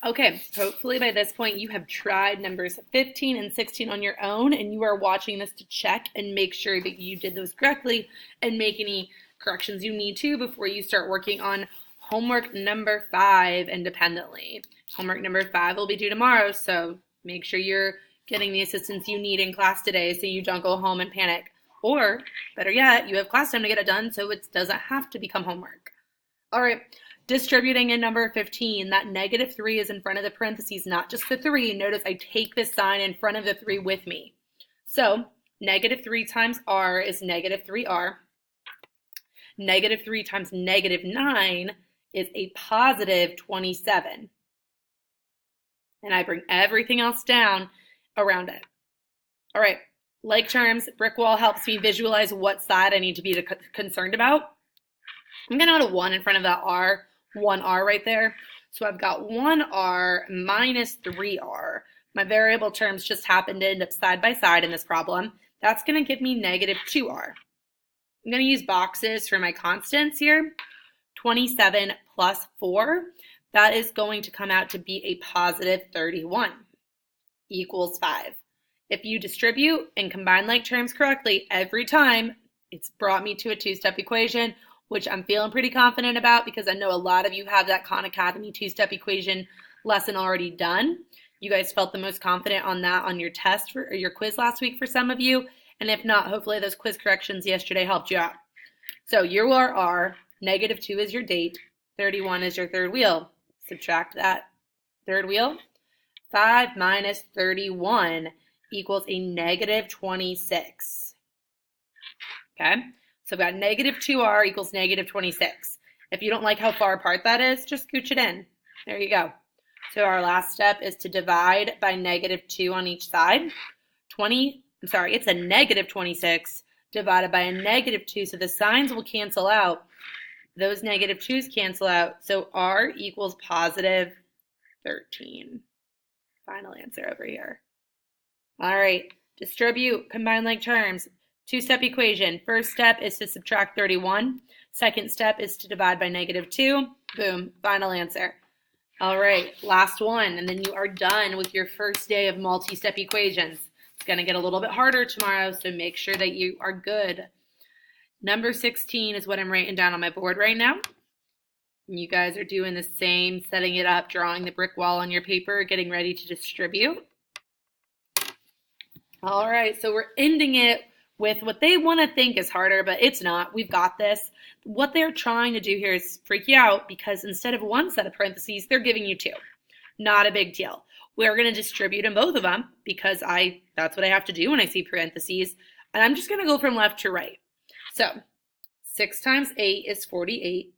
Okay, hopefully by this point you have tried numbers 15 and 16 on your own and you are watching this to check and make sure that you did those correctly and make any corrections you need to before you start working on homework number 5 independently. Homework number 5 will be due tomorrow, so make sure you're getting the assistance you need in class today so you don't go home and panic. Or, better yet, you have class time to get it done so it doesn't have to become homework. All right, distributing in number 15, that -3 is in front of the parentheses, not just the 3. Notice I take this sign in front of the 3 with me. So -3 times r is -3r. -3 times -9 is a positive 27. And I bring everything else down around it. All right, like terms, brick wall helps me visualize what side I need to be concerned about. I'm going to add a 1 in front of that r, 1r right there. So I've got 1r minus 3r. My variable terms just happen to end up side by side in this problem. That's going to give me -2r. I'm going to use boxes for my constants here. 27 plus 4, that is going to come out to be a positive 31 equals 5. If you distribute and combine like terms correctly every time, it's brought me to a two-step equation, which I'm feeling pretty confident about because I know a lot of you have that Khan Academy two-step equation lesson already done. You guys felt the most confident on that on your test or your quiz last week for some of you. And if not, hopefully those quiz corrections yesterday helped you out. So you are -2 is your date, 31 is your third wheel. Subtract that third wheel. 5 minus 31 equals a -26. Okay, so I've got -2r equals -26. If you don't like how far apart that is, just scooch it in. There you go. So our last step is to divide by -2 on each side. It's a -26 divided by a -2, so the signs will cancel out. Those -2's cancel out, so r equals positive 13. Final answer over here. All right, distribute, combine like terms. Two-step equation. First step is to subtract 31. Second step is to divide by -2. Boom, final answer. All right, last one, and then you are done with your first day of multi-step equations. It's going to get a little bit harder tomorrow, so make sure that you are good. Number 16 is what I'm writing down on my board right now. And you guys are doing the same, setting it up, drawing the brick wall on your paper, getting ready to distribute. All right, so we're ending it with what they want to think is harder, but it's not. We've got this. What they're trying to do here is freak you out because instead of one set of parentheses, they're giving you 2. Not a big deal. We're going to distribute in both of them because that's what I have to do when I see parentheses. And I'm just going to go from left to right. So 6 times 8 is 48.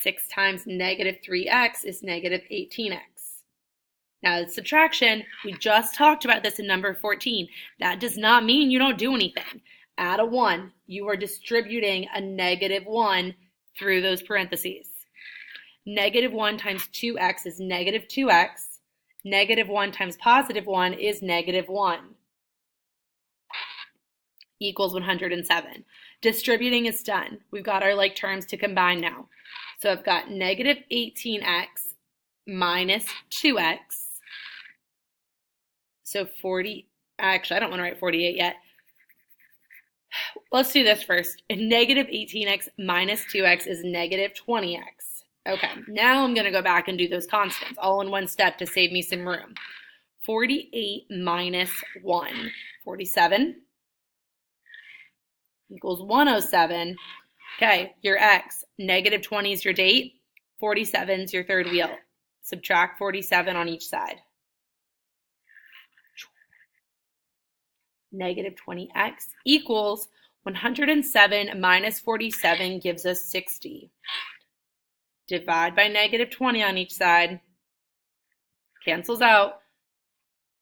6 times -3x is -18x. Now, subtraction, we just talked about this in number 14. That does not mean you don't do anything. Add a 1. You are distributing a -1 through those parentheses. -1 times 2x is -2x. -1 times +1 is -1. Equals 107. Distributing is done. We've got our like terms to combine now. So I've got -18x minus 2x. So 40, actually, I don't want to write 48 yet. Let's do this first. -18x minus 2x is -20x. Okay, now I'm going to go back and do those constants all in one step to save me some room. 48 minus 1, 47 equals 107. Okay, your x, -20 is your date, 47 is your third wheel. Subtract 47 on each side. -20x equals 107 minus 47 gives us 60. Divide by -20 on each side. Cancels out.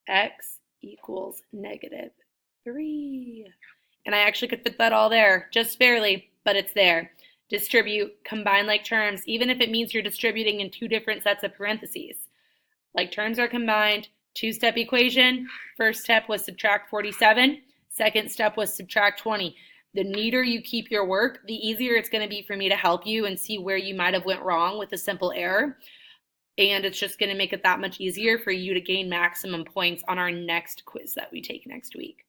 X equals -3. And I actually could fit that all there, just barely, but it's there. Distribute, combine like terms, even if it means you're distributing in 2 different sets of parentheses. Like terms are combined. Two-step equation. First step was subtract 47. Second step was subtract 20. The neater you keep your work, the easier it's going to be for me to help you and see where you might have went wrong with a simple error. and it's just going to make it that much easier for you to gain maximum points on our next quiz that we take next week.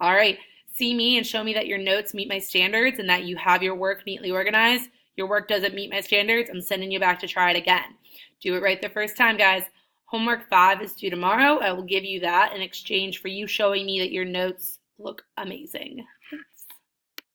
All right, see me and show me that your notes meet my standards and that you have your work neatly organized. Your work doesn't meet my standards, I'm sending you back to try it again. Do it right the first time, guys. Homework 5 is due tomorrow. I will give you that in exchange for you showing me that your notes look amazing.